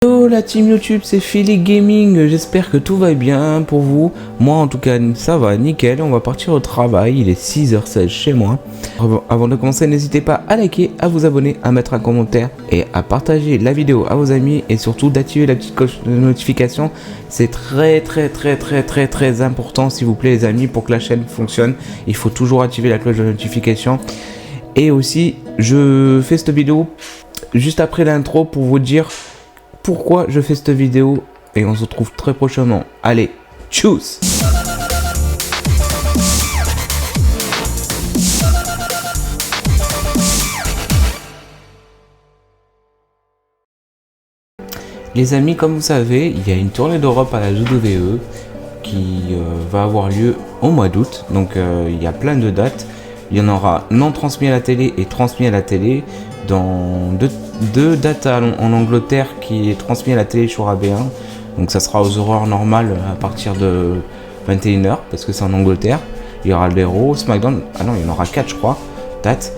Hello la team YouTube, c'est Philly Gaming, j'espère que tout va bien pour vous. Moi en tout cas ça va nickel, on va partir au travail, il est 6h16 chez moi. Avant de commencer, n'hésitez pas à liker, à vous abonner, à mettre un commentaire et à partager la vidéo à vos amis et surtout d'activer la petite cloche de notification. C'est très important s'il vous plaît les amis, pour que la chaîne fonctionne. Il faut toujours activer la cloche de notification. Et aussi je fais cette vidéo juste après l'intro pour vous dire pourquoi je fais cette vidéo et on se retrouve très prochainement. Allez, tchuss! Les amis, comme vous savez, il y a une tournée d'Europe à la WWE qui va avoir lieu au mois d'août. Donc il y a plein de dates. Il y en aura non transmis à la télé et transmis à la télé dans deux dates en Angleterre qui est transmis à la télé sur AB1. Donc ça sera aux horaires normales à partir de 21h parce que c'est en Angleterre. Il y aura les Raw, SmackDown, ah non il y en aura 4 je crois, dates.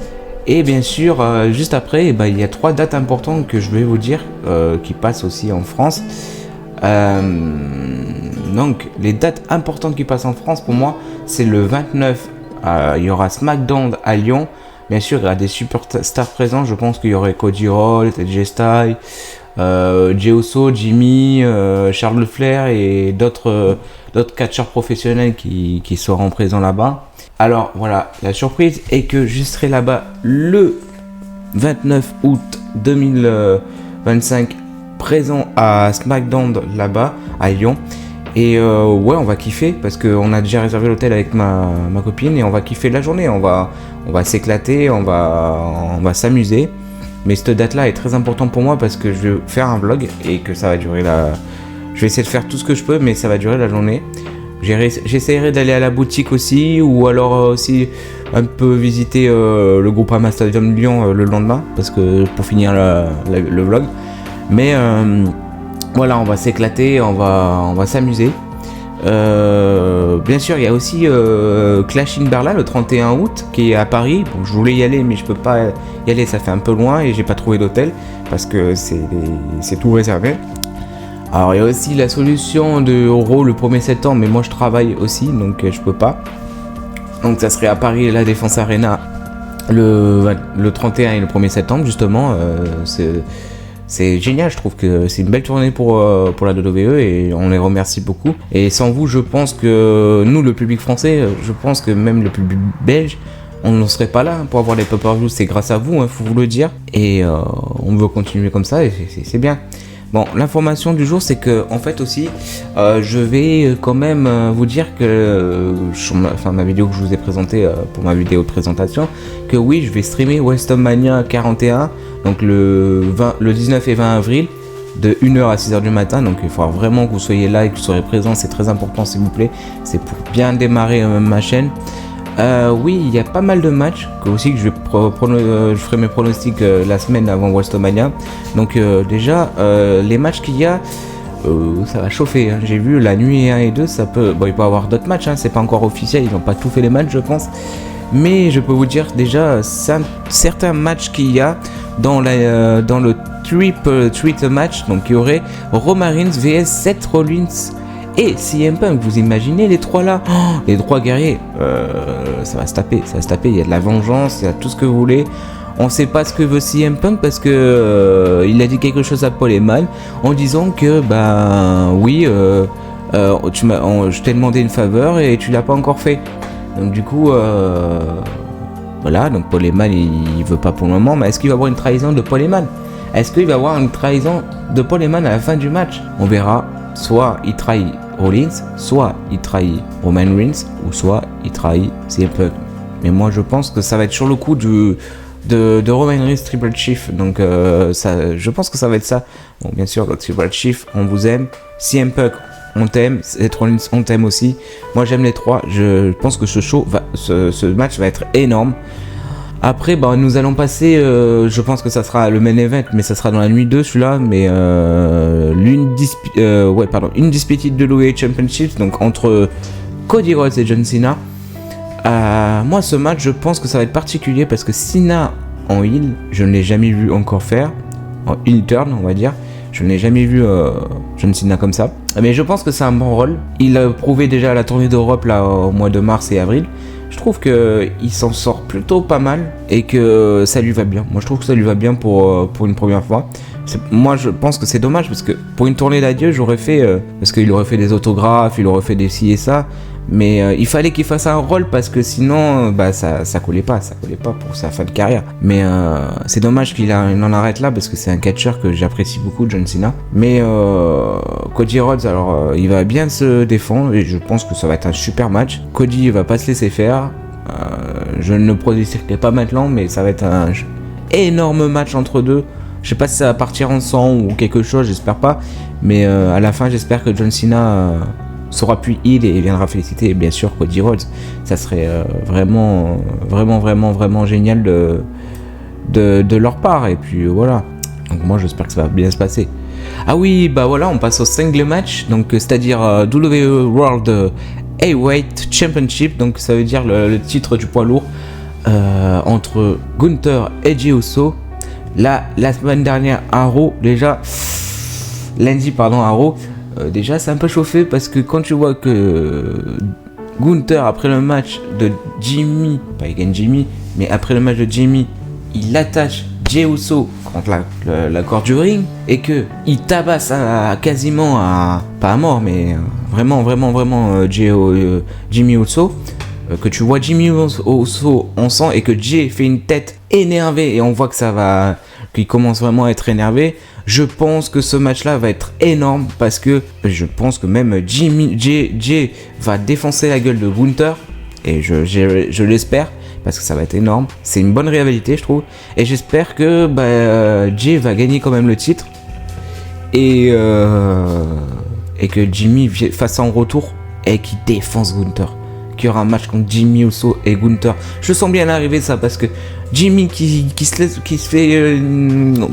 Et bien sûr juste après il y a 3 dates importantes que je vais vous dire qui passent aussi en France. Donc les dates importantes qui passent en France pour moi c'est le 29. Il y aura SmackDown à Lyon. Bien sûr, il y aura des superstars présents. Je pense qu'il y aurait Cody Rhodes, AJ Styles, Jey Uso, Jimmy, Charles Leclerc et d'autres catcheurs professionnels qui seront présents là-bas. Alors voilà, la surprise est que je serai là-bas le 29 août 2025, présent à SmackDown là-bas à Lyon. Et ouais, on va kiffer parce qu'on a déjà réservé l'hôtel avec ma copine et on va kiffer la journée. On va s'éclater, on va s'amuser. Mais cette date-là est très importante pour moi parce que je vais faire un vlog et que ça va durer Je vais essayer de faire tout ce que je peux, mais ça va durer la journée. J'essaierai d'aller à la boutique aussi, ou alors aussi un peu visiter le Groupama Stadium de Lyon le lendemain, parce que pour finir le vlog. Mais voilà, on va s'éclater, on va s'amuser. Bien sûr, il y a aussi Clash in Berlin le 31 août qui est à Paris. Bon, je voulais y aller, mais je peux pas y aller, ça fait un peu loin et j'ai pas trouvé d'hôtel parce que c'est tout réservé. Alors, il y a aussi la solution de Raw le 1er septembre, mais moi je travaille aussi donc je peux pas. Donc, ça serait à Paris, la Défense Arena le 31 et le 1er septembre, justement. C'est génial, je trouve que c'est une belle tournée pour la WWE et on les remercie beaucoup. Et sans vous, je pense que nous, le public français, je pense que même le public belge, on ne serait pas là pour avoir les pay-per-views. C'est grâce à vous, faut vous le dire. Et on veut continuer comme ça et c'est bien. Bon, l'information du jour, c'est que en fait aussi, je vais quand même vous dire que sur ma vidéo que je vous ai présentée pour ma vidéo de présentation, que oui, je vais streamer WrestleMania 41, donc le 19 et 20 avril, de 1h à 6h du matin. Donc il faudra vraiment que vous soyez là et que vous soyez présents, c'est très important s'il vous plaît. C'est pour bien démarrer ma chaîne. Oui, il y a pas mal de matchs que aussi que je ferai mes pronostics la semaine avant WrestleMania. Donc déjà les matchs qu'il y a, ça va chauffer. Hein. J'ai vu la nuit 1 et 2, ça peut. Bon, il peut y avoir d'autres matchs. Hein, c'est pas encore officiel, ils n'ont pas tout fait les matchs, je pense. Mais je peux vous dire déjà certains matchs qu'il y a dans le triple threat match. Donc il y aurait Roman Reigns vs Seth Rollins et CM Punk. Vous imaginez les trois là, les trois guerriers, ça va se taper, il y a de la vengeance, il y a tout ce que vous voulez. On sait pas ce que veut CM Punk parce que il a dit quelque chose à Paul Heyman en disant que oui, je t'ai demandé une faveur et tu l'as pas encore fait. Donc du coup voilà, donc Paul Heyman il veut pas pour le moment, mais est-ce qu'il va y avoir une trahison de Paul Heyman? Est-ce qu'il va y avoir une trahison de Paul Heyman à la fin du match? On verra. Soit il trahit Rollins, soit il trahit Roman Reigns, ou soit il trahit CM Punk. Mais moi je pense que ça va être sur le coup de Roman Reigns Triple Chief. Donc je pense que ça va être ça. Bon, bien sûr, le Triple Chief, on vous aime. CM Punk, on t'aime. Seth Rollins, on t'aime aussi. Moi j'aime les trois. Je pense que ce match va être énorme. Après, nous allons passer, je pense que ça sera le main event, mais ça sera dans la nuit 2 celui-là, mais une Undisputed WWE Championship, donc entre Cody Rhodes et John Cena. Moi, ce match, je pense que ça va être particulier parce que Cena en heel, je ne l'ai jamais vu encore faire, en heel turn, on va dire. Je n'ai jamais vu John Cena comme ça. Mais je pense que c'est un bon rôle. Il a prouvé déjà à la tournée d'Europe là au mois de mars et avril. Je trouve qu'il s'en sort plutôt pas mal et que ça lui va bien. Moi je trouve que ça lui va bien pour une première fois. Moi je pense que c'est dommage parce que pour une tournée d'adieu j'aurais fait parce qu'il aurait fait des autographes, il aurait fait des ci et ça, mais il fallait qu'il fasse un rôle parce que sinon ça collait pas pour sa fin de carrière. Mais c'est dommage qu'il en arrête là parce que c'est un catcheur que j'apprécie beaucoup, John Cena. Mais Cody Rhodes, alors il va bien se défendre et je pense que ça va être un super match. Cody va pas se laisser faire. Je ne pronostiquerai pas maintenant, mais ça va être un énorme match entre deux. Je sais pas si ça va partir en sang ou quelque chose, j'espère pas. Mais à la fin, j'espère que John Cena sera puis heal et viendra féliciter bien sûr Cody Rhodes. Ça serait vraiment génial de leur part. Et puis voilà. Donc moi, j'espère que ça va bien se passer. Ah oui, bah voilà, on passe au single match. Donc c'est-à-dire WWE World Heavyweight Championship. Donc ça veut dire le titre du poids lourd entre Gunther et Jey Uso. Là, la semaine dernière, à Raw, lundi, à Raw, déjà c'est un peu chauffé parce que quand tu vois que Gunther, après le match de Jimmy, pas il gagne Jimmy, mais après le match de Jimmy, il attache Jey Uso contre la corde du ring et que il tabasse quasiment pas à mort, mais vraiment Jimmy Uso. Que tu vois Jimmy Uso en sang et que Jey fait une tête énervée et on voit que qu'il commence vraiment à être énervé. Je pense que ce match-là va être énorme parce que je pense que même Jey va défoncer la gueule de Gunther et je l'espère parce que ça va être énorme. C'est une bonne rivalité, je trouve, et j'espère que Jey va gagner quand même le titre et que Jimmy fasse en retour et qu'il défonce Gunther. Qu'il y aura un match contre Jimmy Uso et Gunther. Je sens bien arriver ça parce que Jimmy qui se fait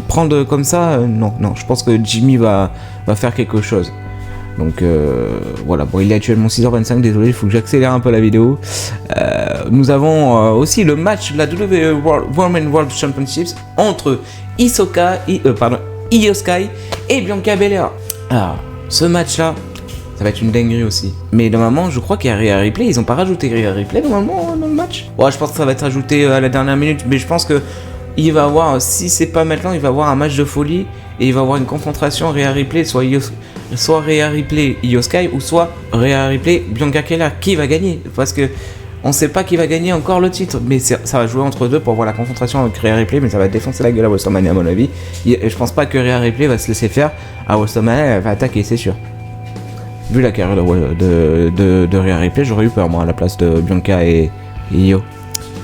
prendre comme ça, non, je pense que Jimmy va faire quelque chose. Donc voilà, bon, il est actuellement 6h25, désolé, il faut que j'accélère un peu la vidéo. Nous avons aussi le match de la WWE Women's World Championships entre Io Sky et Bianca Belair. Alors, ce match-là, ça va être une dinguerie aussi. Mais normalement, je crois qu'il y a Rhea Ripley. Ils ont pas rajouté Rhea Ripley normalement dans le match. Ouais, je pense que ça va être ajouté à la dernière minute. Mais je pense que il va avoir, si c'est pas maintenant, il va avoir un match de folie et il va avoir une confrontation Rhea Ripley, soit Rhea Ripley Io Sky ou soit Rhea Ripley Bianca Belair. Qui va gagner? Parce que on sait pas qui va gagner encore le titre, mais ça va jouer entre deux pour voir la confrontation avec Rhea Ripley, mais ça va défoncer la gueule à WrestleMania à mon avis. Je pense pas que Rhea Ripley va se laisser faire. À WrestleMania, elle va attaquer, c'est sûr. Vu la carrière de Rhea Ripley, j'aurais eu peur moi à la place de Bianca et Io.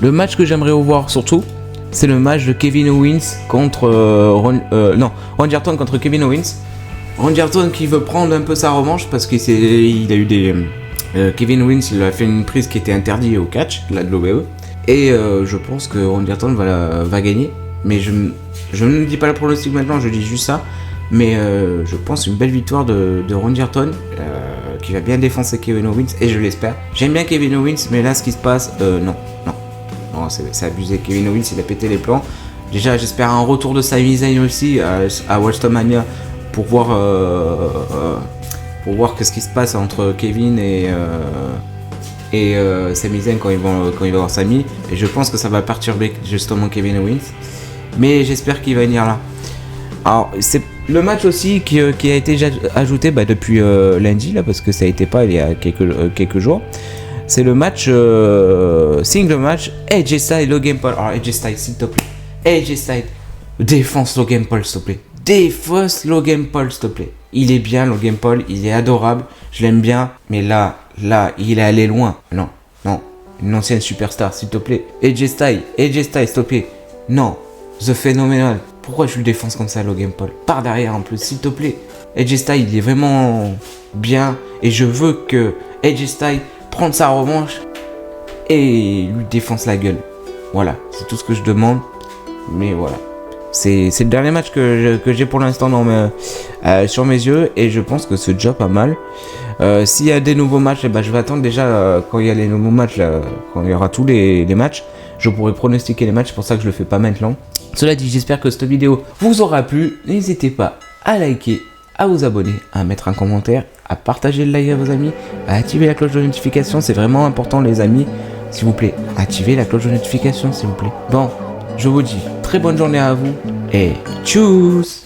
Le match que j'aimerais revoir surtout, c'est le match de Kevin Owens contre Randy Orton contre Kevin Owens. Randy Orton qui veut prendre un peu sa revanche parce qu'il a eu des Kevin Owens, il a fait une prise qui était interdite au catch de la WWE et je pense que Randy Orton va gagner. Mais je ne dis pas le pronostic maintenant, je dis juste ça. Mais je pense une belle victoire de Randy Orton qui va bien défoncer Kevin Owens et je l'espère. J'aime bien Kevin Owens, mais là ce qui se passe, non, c'est abusé. Kevin Owens il a pété les plans. Déjà j'espère un retour de Sami Zayn aussi à WrestleMania pour voir ce qui se passe entre Kevin et Sami Zayn quand il va voir Sami. Et je pense que ça va perturber justement Kevin Owens. Mais j'espère qu'il va venir là. Alors c'est le match aussi qui a été ajouté depuis lundi là parce que ça a été pas il y a quelques jours. C'est le match single match AJ Styles Logan Paul. Alors AJ Styles s'il te plaît. AJ Styles défonce Logan Paul s'il te plaît. Défonce Logan Paul s'il te plaît. Il est bien Logan Paul, il est adorable, je l'aime bien, mais là il est allé loin. Non, une ancienne superstar s'il te plaît. AJ Styles s'il te plaît. Non, The Phenomenal. Pourquoi je le défonce comme ça, Logan Paul? Par derrière en plus, s'il te plaît. AJ Styles, il est vraiment bien. Et je veux que AJ Styles prenne sa revanche et lui défonce la gueule. Voilà, c'est tout ce que je demande. Mais voilà. C'est le dernier match que j'ai pour l'instant sur mes yeux. Et je pense que c'est déjà pas mal. S'il y a des nouveaux matchs, je vais attendre déjà quand il y a les nouveaux matchs, quand il y aura tous les matchs. Je pourrai pronostiquer les matchs, c'est pour ça que je le fais pas maintenant. Cela dit, j'espère que cette vidéo vous aura plu. N'hésitez pas à liker, à vous abonner, à mettre un commentaire, à partager le live à vos amis, à activer la cloche de notification. C'est vraiment important, les amis. S'il vous plaît, activez la cloche de notification, s'il vous plaît. Bon, je vous dis très bonne journée à vous et tchuss!